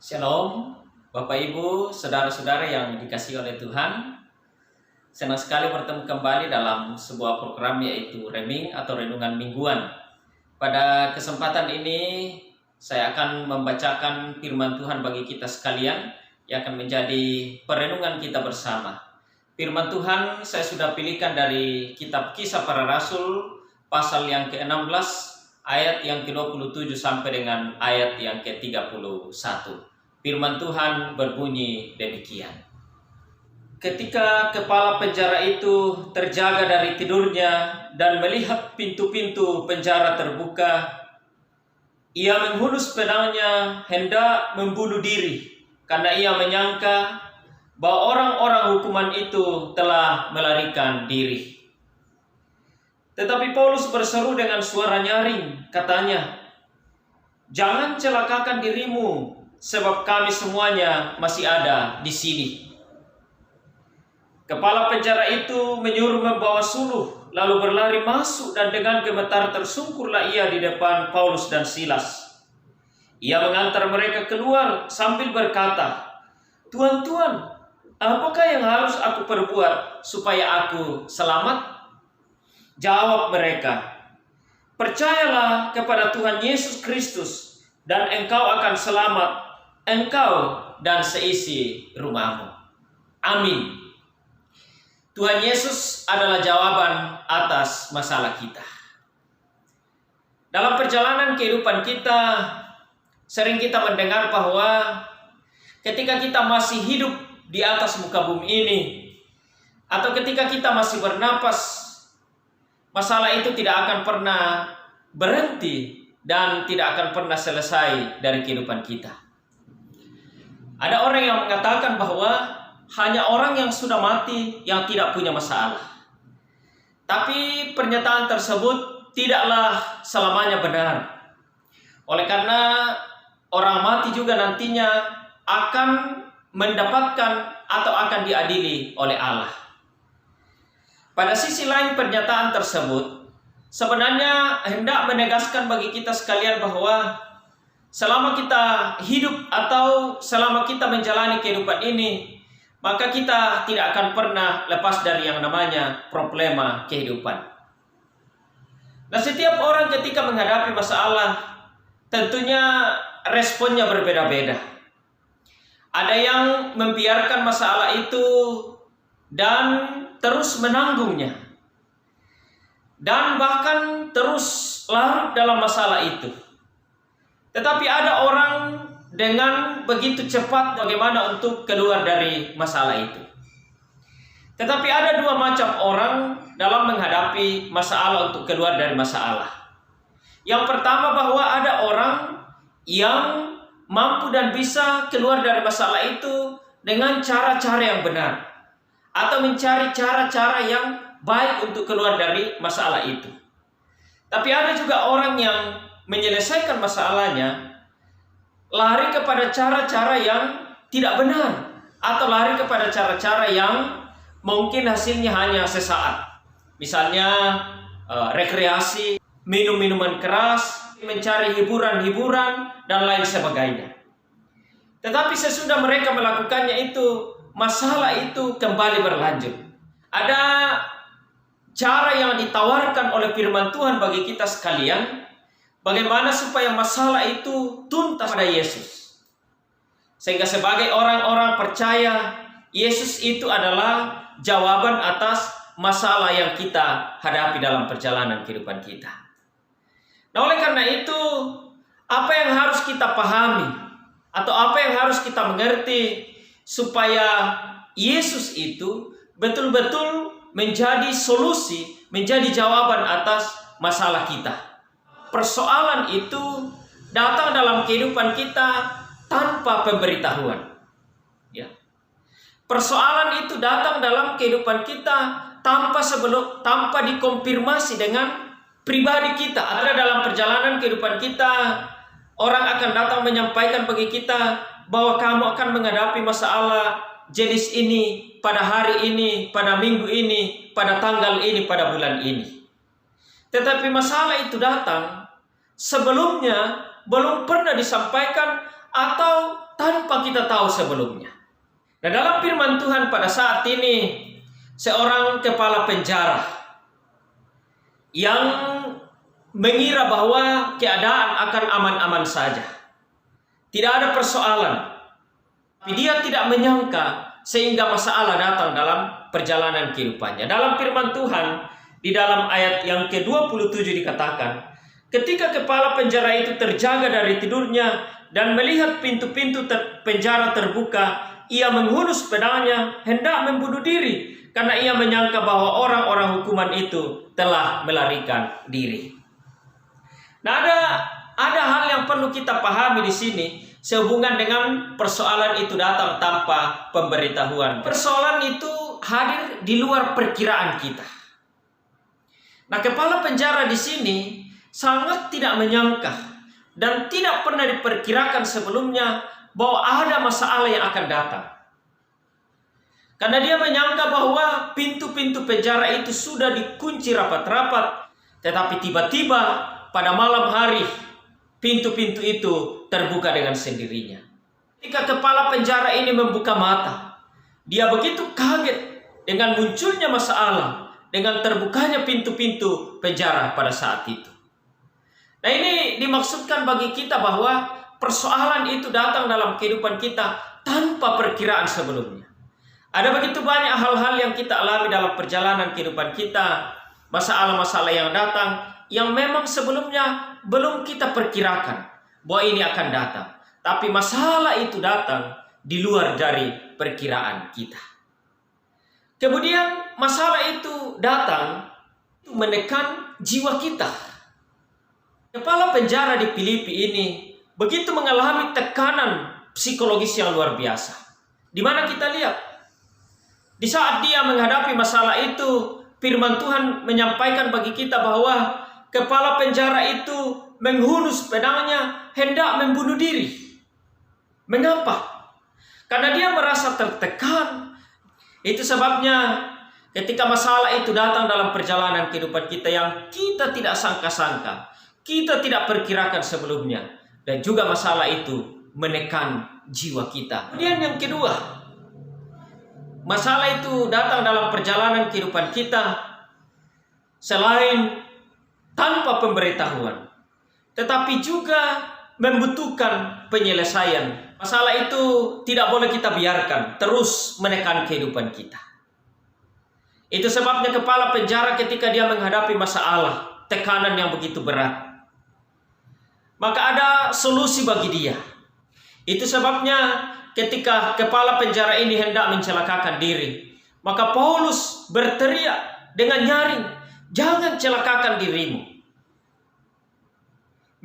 Shalom, Bapak Ibu, saudara-saudara yang dikasihi oleh Tuhan. Senang sekali bertemu kembali dalam sebuah program yaitu Reming atau Renungan Mingguan. Pada kesempatan ini saya akan membacakan firman Tuhan bagi kita sekalian yang akan menjadi perenungan kita bersama. Firman Tuhan saya sudah pilihkan dari kitab Kisah Para Rasul pasal yang ke-16 ayat yang ke-27 sampai dengan ayat yang ke-31. Firman Tuhan berbunyi demikian. Ketika kepala penjara itu terjaga dari tidurnya dan melihat pintu-pintu penjara terbuka, ia menghunus pedangnya hendak membunuh diri karena ia menyangka bahwa orang-orang hukuman itu telah melarikan diri. Tetapi Paulus berseru dengan suara nyaring, katanya, "Jangan celakakan dirimu, sebab kami semuanya masih ada di sini." Kepala penjara itu menyuruh membawa suluh, lalu berlari masuk dan dengan gemetar tersungkurlah ia di depan Paulus dan Silas. Ia mengantar mereka keluar sambil berkata, "Tuan-tuan, apakah yang harus aku perbuat supaya aku selamat?" Jawab mereka, "Percayalah kepada Tuhan Yesus Kristus dan engkau akan selamat, engkau dan seisi rumahmu." Amin. Tuhan Yesus adalah jawaban atas masalah kita. Dalam perjalanan kehidupan kita, sering kita mendengar bahwa ketika kita masih hidup di atas muka bumi ini, atau ketika kita masih bernapas, masalah itu tidak akan pernah berhenti dan tidak akan pernah selesai dari kehidupan kita. Ada orang yang mengatakan bahwa hanya orang yang sudah mati yang tidak punya masalah. Tapi pernyataan tersebut tidaklah selamanya benar. Oleh karena orang mati juga nantinya akan mendapatkan atau akan diadili oleh Allah. Pada sisi lain pernyataan tersebut sebenarnya hendak menegaskan bagi kita sekalian bahwa selama kita hidup atau selama kita menjalani kehidupan ini, maka kita tidak akan pernah lepas dari yang namanya problema kehidupan. Nah, setiap orang ketika menghadapi masalah tentunya responnya berbeda-beda. Ada yang membiarkan masalah itu dan terus menanggungnya, dan bahkan terus larut dalam masalah itu. Tetapi ada orang dengan begitu cepat bagaimana untuk keluar dari masalah itu. Tetapi ada dua macam orang dalam menghadapi masalah untuk keluar dari masalah. Yang pertama, bahwa ada orang yang mampu dan bisa keluar dari masalah itu dengan cara-cara yang benar, atau mencari cara-cara yang baik untuk keluar dari masalah itu. Tapi ada juga orang yang menyelesaikan masalahnya lari kepada cara-cara yang tidak benar, atau lari kepada cara-cara yang mungkin hasilnya hanya sesaat. Misalnya rekreasi, minum minuman keras, mencari hiburan-hiburan dan lain sebagainya. Tetapi sesudah mereka melakukannya itu, masalah itu kembali berlanjut. Ada cara yang ditawarkan oleh firman Tuhan bagi kita sekalian, bagaimana supaya masalah itu tuntas pada Yesus. Sehingga sebagai orang-orang percaya, Yesus itu adalah jawaban atas masalah yang kita hadapi dalam perjalanan kehidupan kita. Nah, oleh karena itu, apa yang harus kita pahami atau apa yang harus kita mengerti supaya Yesus itu betul-betul menjadi solusi, menjadi jawaban atas masalah kita. Persoalan itu datang dalam kehidupan kita tanpa pemberitahuan. Ya. Persoalan itu datang dalam kehidupan kita tanpa dikonfirmasi dengan pribadi kita. Ada dalam perjalanan kehidupan kita, orang akan datang menyampaikan bagi kita bahwa kamu akan menghadapi masalah jenis ini, pada hari ini, pada minggu ini, pada tanggal ini, pada bulan ini. Tetapi masalah itu datang sebelumnya belum pernah disampaikan atau tanpa kita tahu sebelumnya. Nah, dalam firman Tuhan pada saat ini, seorang kepala penjara yang mengira bahwa keadaan akan aman-aman saja, tidak ada persoalan, tapi dia tidak menyangka sehingga masalah datang dalam perjalanan kehidupannya. Dalam firman Tuhan, di dalam ayat yang ke-27 dikatakan, ketika kepala penjara itu terjaga dari tidurnya dan melihat pintu-pintu penjara terbuka, ia menghunus pedangnya hendak membunuh diri karena ia menyangka bahwa orang-orang hukuman itu telah melarikan diri. Nah, ada hal yang perlu kita pahami di sini sehubungan dengan persoalan itu datang tanpa pemberitahuan. Persoalan itu hadir di luar perkiraan kita. Nah, kepala penjara di sini sangat tidak menyangka dan tidak pernah diperkirakan sebelumnya bahwa ada masalah yang akan datang. Karena dia menyangka bahwa pintu-pintu penjara itu sudah dikunci rapat-rapat, tetapi tiba-tiba pada malam hari pintu-pintu itu terbuka dengan sendirinya. Ketika kepala penjara ini membuka mata, dia begitu kaget dengan munculnya masalah, dengan terbukanya pintu-pintu penjara pada saat itu. Nah, ini dimaksudkan bagi kita bahwa persoalan itu datang dalam kehidupan kita tanpa perkiraan sebelumnya. Ada begitu banyak hal-hal yang kita alami dalam perjalanan kehidupan kita, masalah-masalah yang datang, yang memang sebelumnya belum kita perkirakan bahwa ini akan datang. Tapi masalah itu datang di luar dari perkiraan kita. Kemudian masalah itu datang menekan jiwa kita. Kepala penjara di Filipi ini begitu mengalami tekanan psikologis yang luar biasa. Di mana kita lihat, di saat dia menghadapi masalah itu, firman Tuhan menyampaikan bagi kita bahwa kepala penjara itu menghunus pedangnya hendak membunuh diri. Mengapa? Karena dia merasa tertekan. Itu sebabnya ketika masalah itu datang dalam perjalanan kehidupan kita yang kita tidak sangka-sangka, kita tidak perkirakan sebelumnya, dan juga masalah itu menekan jiwa kita. Kemudian yang kedua, masalah itu datang dalam perjalanan kehidupan kita selain tanpa pemberitahuan, tetapi juga membutuhkan penyelesaian. Masalah itu tidak boleh kita biarkan terus menekan kehidupan kita. Itu sebabnya kepala penjara ketika dia menghadapi masalah, tekanan yang begitu berat, maka ada solusi bagi dia. Itu sebabnya ketika kepala penjara ini hendak mencelakakan diri, maka Paulus berteriak dengan nyaring, "Jangan celakakan dirimu."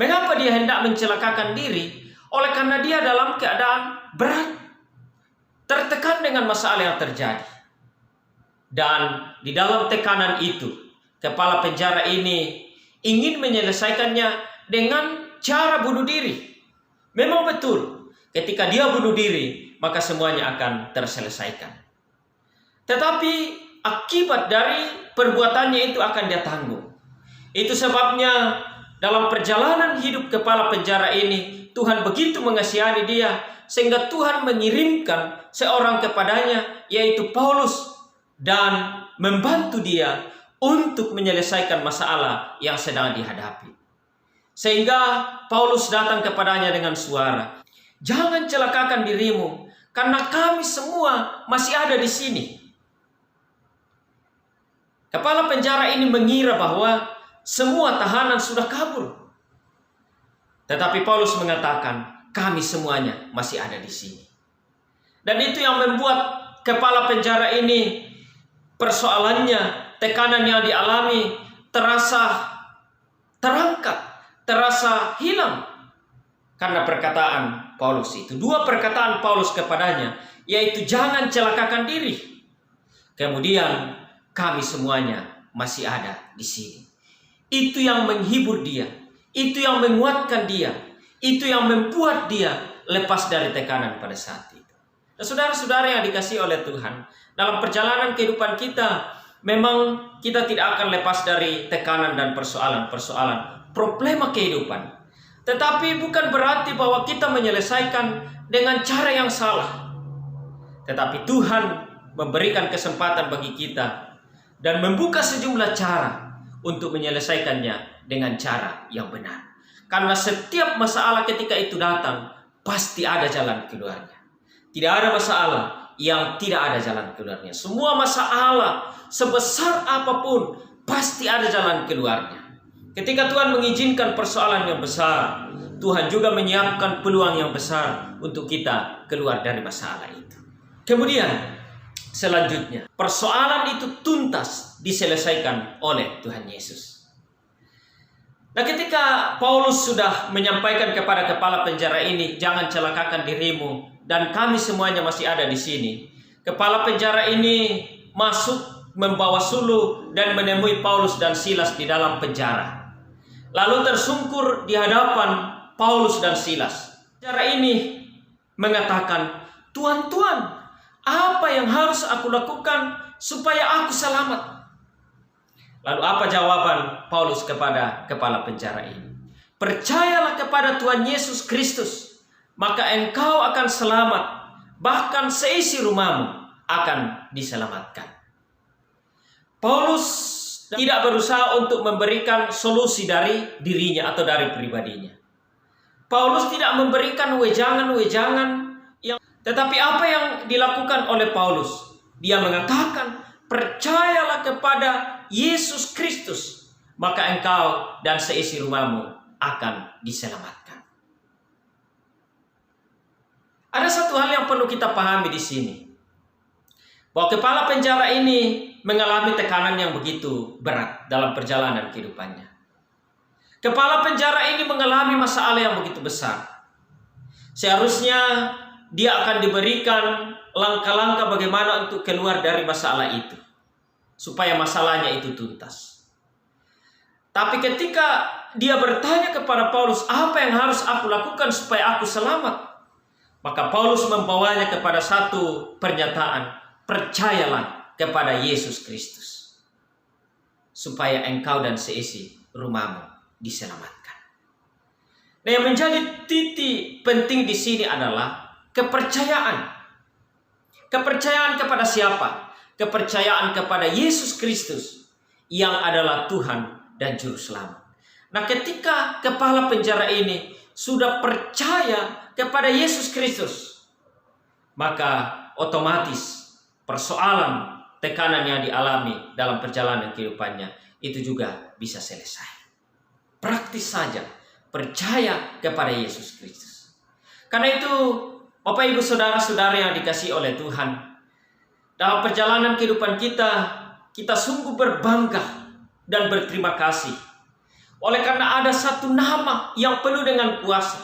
Mengapa dia hendak mencelakakan diri? Oleh karena dia dalam keadaan berat, tertekan dengan masalah yang terjadi. Dan di dalam tekanan itu, kepala penjara ini ingin menyelesaikannya dengan cara bunuh diri. Memang betul, ketika dia bunuh diri, maka semuanya akan terselesaikan. Tetapi akibat dari perbuatannya itu akan dia tanggung. Itu sebabnya dalam perjalanan hidup kepala penjara ini, Tuhan begitu mengasihani dia, sehingga Tuhan mengirimkan seorang kepadanya, yaitu Paulus, dan membantu dia untuk menyelesaikan masalah yang sedang dihadapi. Sehingga Paulus datang kepadanya dengan suara, "Jangan celakakan dirimu, karena kami semua masih ada di sini." Kepala penjara ini mengira bahwa semua tahanan sudah kabur. Tetapi Paulus mengatakan, "Kami semuanya masih ada di sini." Dan itu yang membuat kepala penjara ini persoalannya, tekanan yang dialami terasa terangkat, terasa hilang karena perkataan Paulus itu. Dua perkataan Paulus kepadanya, yaitu "Jangan celakakan diri." Kemudian, "Kami semuanya masih ada di sini." Itu yang menghibur dia, itu yang menguatkan dia, itu yang membuat dia lepas dari tekanan pada saat itu. Nah, saudara-saudara yang dikasihi oleh Tuhan, dalam perjalanan kehidupan kita, memang kita tidak akan lepas dari tekanan dan persoalan-persoalan, problema kehidupan. Tetapi bukan berarti bahwa kita menyelesaikan dengan cara yang salah. Tetapi Tuhan memberikan kesempatan bagi kita dan membuka sejumlah cara untuk menyelesaikannya dengan cara yang benar. Karena setiap masalah ketika itu datang, pasti ada jalan keluarnya. Tidak ada masalah yang tidak ada jalan keluarnya. Semua masalah sebesar apapun pasti ada jalan keluarnya. Ketika Tuhan mengizinkan persoalan yang besar, Tuhan juga menyiapkan peluang yang besar untuk kita keluar dari masalah itu. Kemudian selanjutnya, persoalan itu tuntas diselesaikan oleh Tuhan Yesus. Nah, ketika Paulus sudah menyampaikan kepada kepala penjara ini, jangan celakakan dirimu, dan kami semuanya masih ada di sini. Kepala penjara ini masuk membawa suluh dan menemui Paulus dan Silas di dalam penjara. Lalu tersungkur di hadapan Paulus dan Silas. Penjara ini mengatakan, "Tuan, apa yang harus aku lakukan supaya aku selamat?" Lalu apa jawaban Paulus kepada kepala penjara ini? "Percayalah kepada Tuhan Yesus Kristus, maka engkau akan selamat, bahkan seisi rumahmu akan diselamatkan." Paulus tidak berusaha untuk memberikan solusi dari dirinya atau dari pribadinya. Paulus tidak memberikan wejangan-wejangan tetapi apa yang dilakukan oleh Paulus? Dia mengatakan, "Percayalah kepada Yesus Kristus, maka engkau dan seisi rumahmu akan diselamatkan." Ada satu hal yang perlu kita pahami di sini, bahwa kepala penjara ini mengalami tekanan yang begitu berat dalam perjalanan kehidupannya. Kepala penjara ini mengalami masalah yang begitu besar. Seharusnya dia akan diberikan langkah-langkah bagaimana untuk keluar dari masalah itu, supaya masalahnya itu tuntas. Tapi ketika dia bertanya kepada Paulus, "Apa yang harus aku lakukan supaya aku selamat?" Maka Paulus membawanya kepada satu pernyataan, "Percayalah kepada Yesus Kristus, supaya engkau dan seisi rumahmu diselamatkan." Nah, yang menjadi titik penting di sini adalah kepercayaan. Kepercayaan kepada siapa? Kepercayaan kepada Yesus Kristus yang adalah Tuhan dan Juru Selamat. Nah, ketika kepala penjara ini sudah percaya kepada Yesus Kristus, maka otomatis persoalan tekanan yang dialami dalam perjalanan kehidupannya itu juga bisa selesai. Praktis saja, percaya kepada Yesus Kristus. Karena itu, Bapak Ibu Saudara-saudara yang dikasihi oleh Tuhan, dalam perjalanan kehidupan kita sungguh berbangga dan berterima kasih. Oleh karena ada satu nama yang penuh dengan kuasa,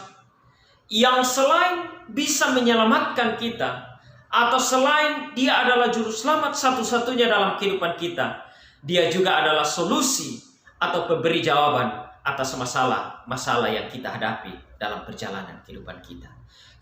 yang selain bisa menyelamatkan kita, atau selain dia adalah juru selamat satu-satunya dalam kehidupan kita, dia juga adalah solusi atau pemberi jawaban atas masalah yang kita hadapi dalam perjalanan kehidupan kita.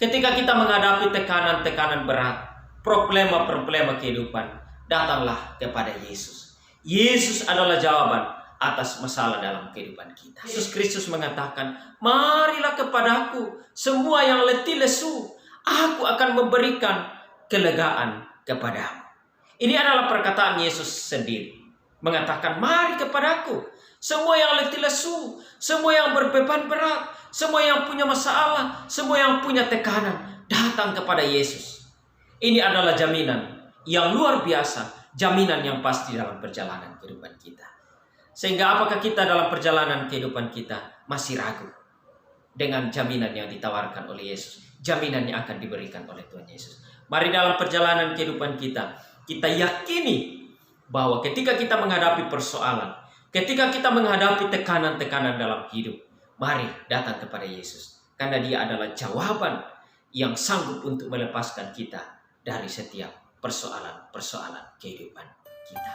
Ketika kita menghadapi tekanan-tekanan berat, problema-problema kehidupan, datanglah kepada Yesus. Yesus adalah jawaban atas masalah dalam kehidupan kita. Yesus Kristus mengatakan, "Marilah kepadaku semua yang letih lesu, aku akan memberikan kelegaan kepadamu." Ini adalah perkataan Yesus sendiri. Mengatakan, "Mari kepadaku semua yang letih lesu, semua yang berbeban berat, semua yang punya masalah, semua yang punya tekanan, datang kepada Yesus." Ini adalah jaminan yang luar biasa, jaminan yang pasti dalam perjalanan kehidupan kita. Sehingga apakah kita dalam perjalanan kehidupan kita masih ragu dengan jaminan yang ditawarkan oleh Yesus, jaminan yang akan diberikan oleh Tuhan Yesus? Mari dalam perjalanan kehidupan kita yakini bahwa ketika kita menghadapi persoalan, ketika kita menghadapi tekanan-tekanan dalam hidup, mari datang kepada Yesus. Karena dia adalah jawaban yang sanggup untuk melepaskan kita dari setiap persoalan-persoalan kehidupan kita.